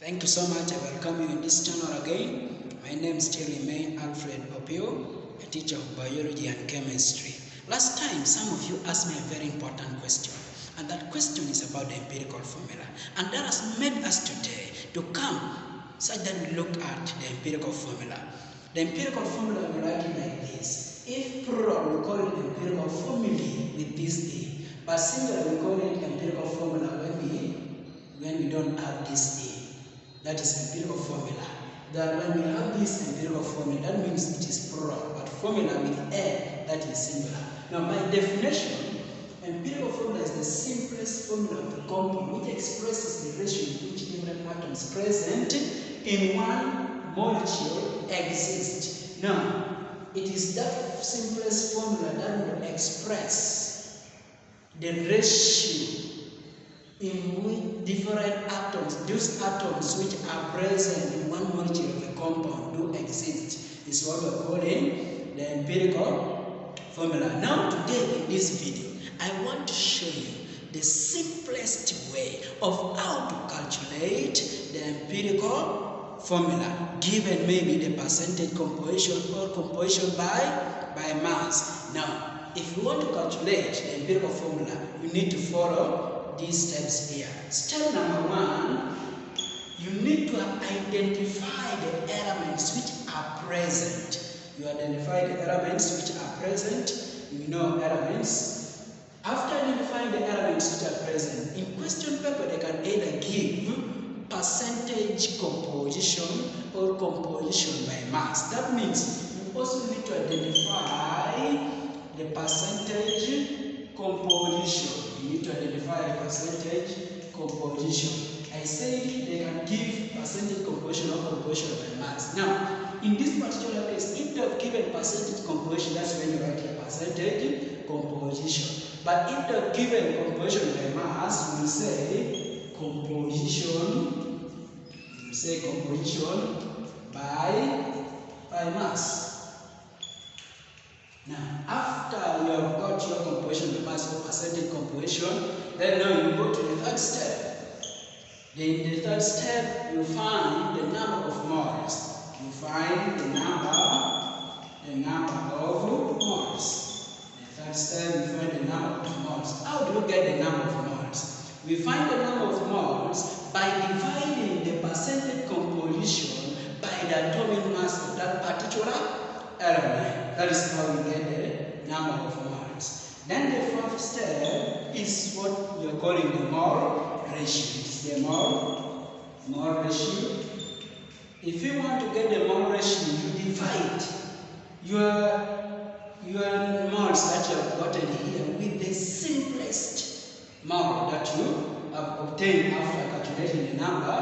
Thank you so much. I welcome you in this channel again. My name is still remain Alfred Opio, a teacher of biology and chemistry. Last time, some of you asked me a very important question, and that question is about the empirical formula. And that has made us today to come such that we look at the empirical formula. The empirical formula we write it like this. If plural, we call it empirical formulae with this E, but singular, we call it empirical formula when we don't have this E. That is empirical formula. That when we have this empirical formula, that means it is plural, but formula with A, that is singular. Now, by definition, empirical formula is the simplest formula of the compound which expresses the ratio in which different atoms present in one molecule exist. Now, it is that simplest formula that will express the ratio in which different atoms, those atoms which are present in one molecule of a compound do exist, is what we're calling the empirical formula. Now today in this video, I want to show you the simplest way of how to calculate the empirical formula, given maybe the percentage composition or composition by mass. Now, if you want to calculate the empirical formula, you need to follow these steps here. Step number 1, you need to identify the elements which are present. You identify the elements which are present. You know elements. After identifying the elements which are present, in question paper they can either give percentage composition or composition by mass. That means you also need to identify the percentage composition. You need to identify the percentage composition. I said they can give percentage composition or composition by mass. Now, in this particular case, if they have given percentage composition, that's when you write the percentage composition. But if they have given composition by mass, we will say composition. We will say composition by mass. Now, after you have got your composition by mass or percentage composition, then now you go to the third step. Then in the third step, you find the number of moles. You find the number of moles. The third step, you find the number of moles. How do you get the number of moles? We find the number of moles by dividing the percentage composition by the atomic mass of that particular element. That is how we get the number of moles. Then the fourth step is what we are calling the mole ratio. It's the mole ratio. If you want to get the mole ratio, you divide your moles that you have gotten here with the simplest mole that you have obtained after calculating the number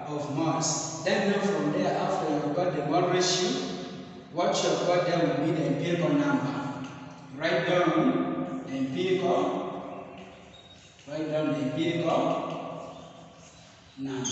of moles. Then from there, after you have got the mole ratio, what you have got there will be the empirical number. Write down the empirical. Write down the empirical number.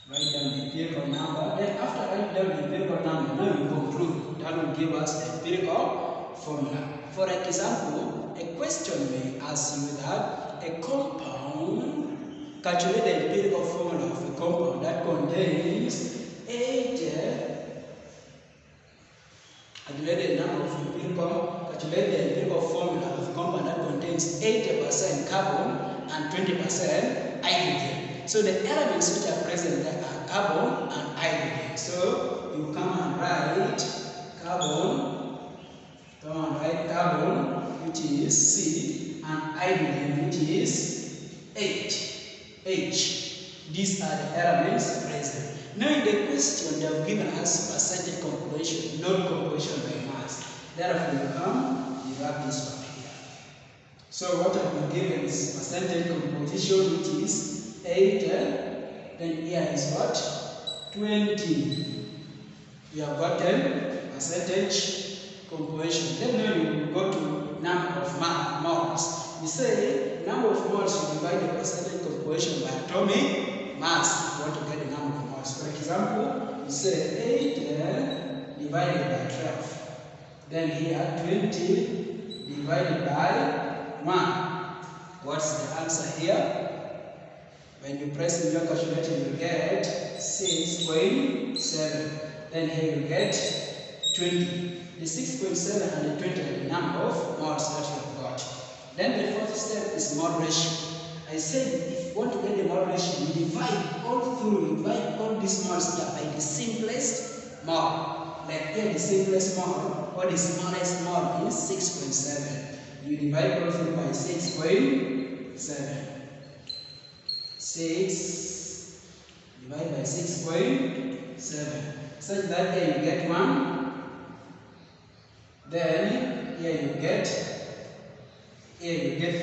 Write down the empirical number. Then after writing down the empirical number, now you conclude. That will give us the empirical formula. For example, a question may ask you that a compound, calculate the empirical formula of a compound that contains calculate the empirical formula of a compound that contains 80% carbon and 20% hydrogen. So the elements which are present there are carbon and hydrogen. So you come and write carbon, which is C, and hydrogen, which is H. These are the elements present. Now in the question, they have given us percentage composition, not composition by mass. Therefore, you come, you have this one here. So what have been given is percentage composition, which is 8. Then here is what? 20. You have gotten percentage composition. Then now you go to number of moles. We say number of moles, you divide the percentage composition by atomic mass. You want to get the number of moles. For example, you say 8 divided by 12. Then here 20 divided by 1. What's the answer here? When you press in your calculator, you get 6.7. Then here you get 20. The 6.7 and the 20 are the number of moles that you have got. Then the fourth step is mole ratio. I said if you want to get the mole ratio, you divide all these moles by the simplest mole. Like here, the simplest mole or the smallest mole is 6.7. You divide all through by 6.7. 6 divided by 6.7. Such that here you get 1. Then here you get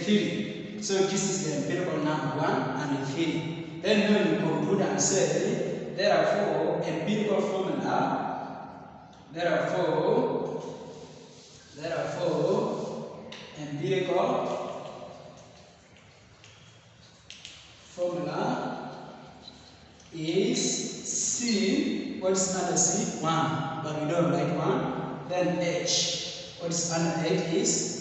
3. So this is the empirical number 1 and 3. Then when you conclude and say, therefore, empirical formula, empirical formula is C. What's under C? 1. But we don't write 1. Then H. What's under H is,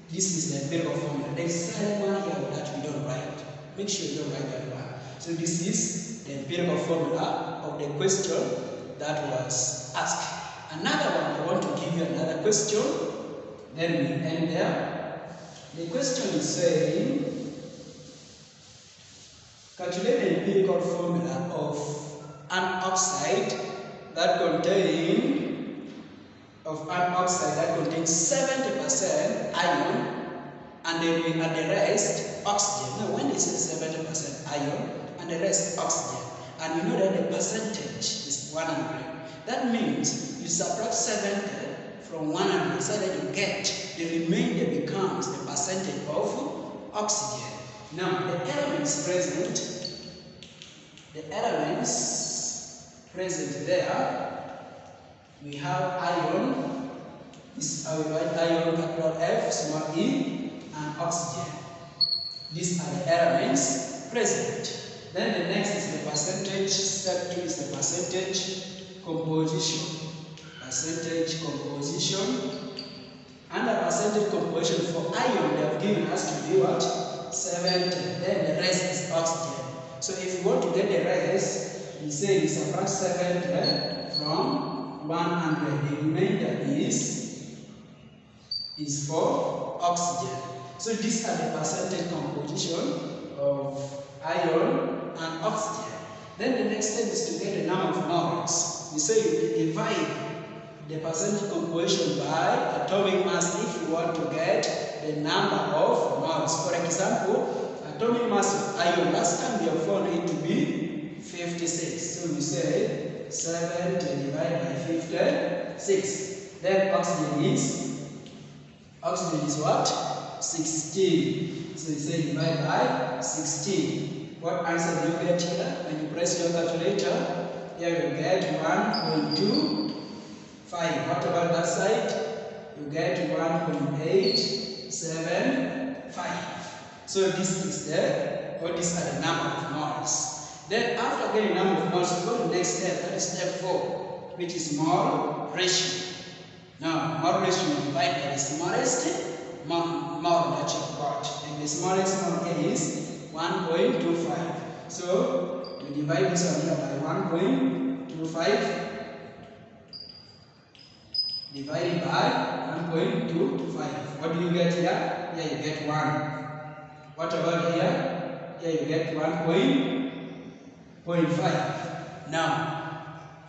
this is the empirical formula. There is silent one here that we don't write. Make sure you don't write that one. So this is the empirical formula of the question that was asked. Another one, I want to give you another question. Then we end there. The question is saying, calculate the empirical formula of an oxide that contains 70% iron and the rest oxygen. Now, when they say 70% iron and the rest oxygen, and you know that the percentage is 100, that means you subtract 70 from 100 so that you get the remainder becomes the percentage of oxygen. Now, the elements present there, we have iron, this I will write iron capital F, small e, and oxygen. These are the elements present. Then the next is the percentage. Step 2 is the percentage composition. And the percentage composition for iron they have given us to be what? 70. Then the rest is oxygen. So if you want to get the rest, we say we subtract 70 from 100. The remainder is for oxygen. So these are the percentage composition of iron and oxygen. Then the next step is to get the number of moles. We say you divide the percentage composition by atomic mass if you want to get the number of moles. For example, atomic mass of iron, last time we have found it to be 56. So we say 70 divided by 56. Then oxygen is what? 16. So you say divide by 16. What answer do you get here? When you press your calculator, here you get 1.25. What about that side? You get 1.875. So this is these are the number of moles. Then after getting number of moles, we go to the next step, that is step 4, which is mole ratio. Now, mole ratio you divide by the smallest mole that you've got. And the smallest mole here is 1.25. So, we divide this one here by 1.25 divided by 1.25. What do you get here? Here you get 1. What about here? Here you get 1.5. Now,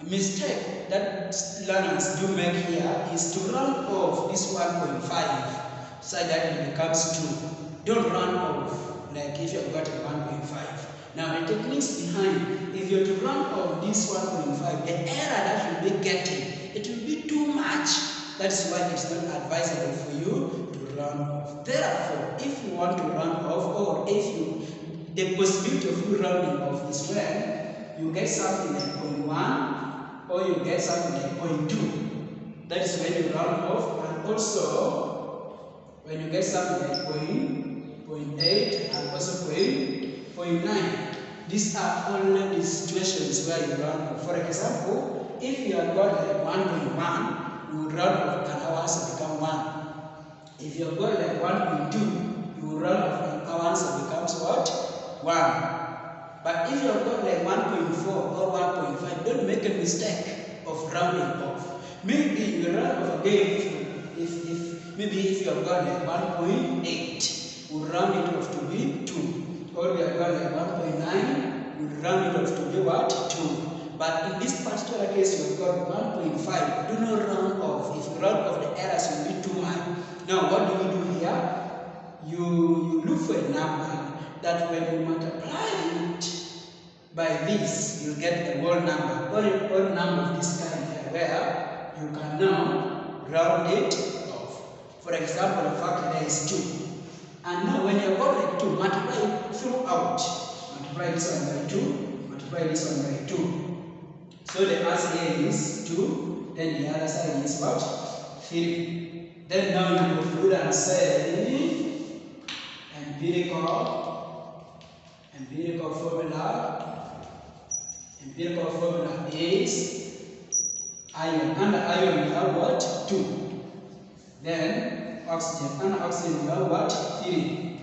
a mistake that learners do make here is to round off this 1.5 so that it becomes 2. Don't round off like if you've got a 1.5. Now, the techniques behind, if you're to round off this 1.5, the error that you'll be getting, it will be too much. That's why it's not advisable for you to round off. Therefore, if you want to round off, or if the possibility of you rounding off is when you get something like 0.1 or you get something like 0.2. That is when you round off, and also when you get something like 0.8 and also 0.9. These are only the situations where you round off. For example, if you have got like 1.1, you would round off an hour to become 1. If you have got like 1.2, you will round off an hour and becomes what? 1. But if you have got like 1.4 or 1.5, don't make a mistake of rounding off. Maybe you round off again if maybe if you have got like 1.8, we'll round it off to be 2. Or we have got like 1.9, we'll round it off to be what? 2. But in this particular case, you have got 1.5. Do not round off. If you round off, the errors will be too high. Now, what do we do here? You look for a number that when you multiply it by this, you get a whole number, or a whole number of this kind here, where you can now round it off. For example, the fact there is 2. And now when you got like 2, multiply it throughout. Multiply this one by 2, multiply this one by 2. So the answer here is 2, then the other side is what? 3. Then now you conclude and say empirical formula is iron. Under iron we have what? 2. Then oxygen. Under oxygen we have what? 3.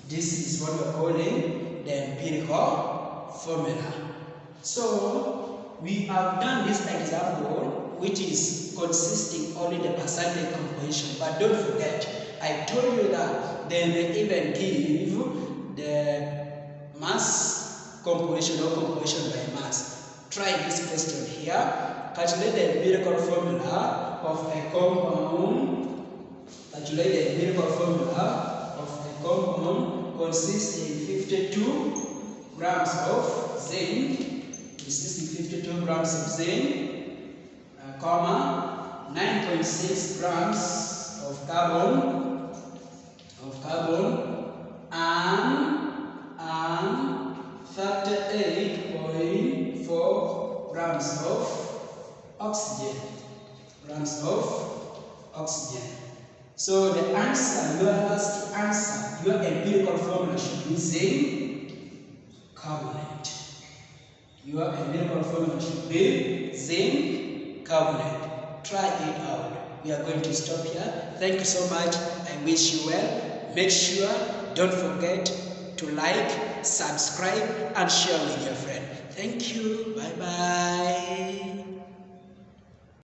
This is what we are calling the empirical formula. So we have done this example, which is consisting only the percentage composition. But don't forget, I told you that they may even give the mass composition or composition by mass. Try this question here. Calculate the empirical formula of a compound. Calculate the empirical formula of a compound consisting 52 grams of zinc. This is 52 grams of zinc, comma 9.6 grams of carbon, and 38.4 grams of oxygen. So the answer, your last answer, your empirical formula should be zinc carbonate. Your empirical formula should be zinc carbonate. Try it out. We are going to stop here. Thank you so much. I wish you well. Make sure, don't forget to like, subscribe, and share with your friend. Thank you. Bye-bye.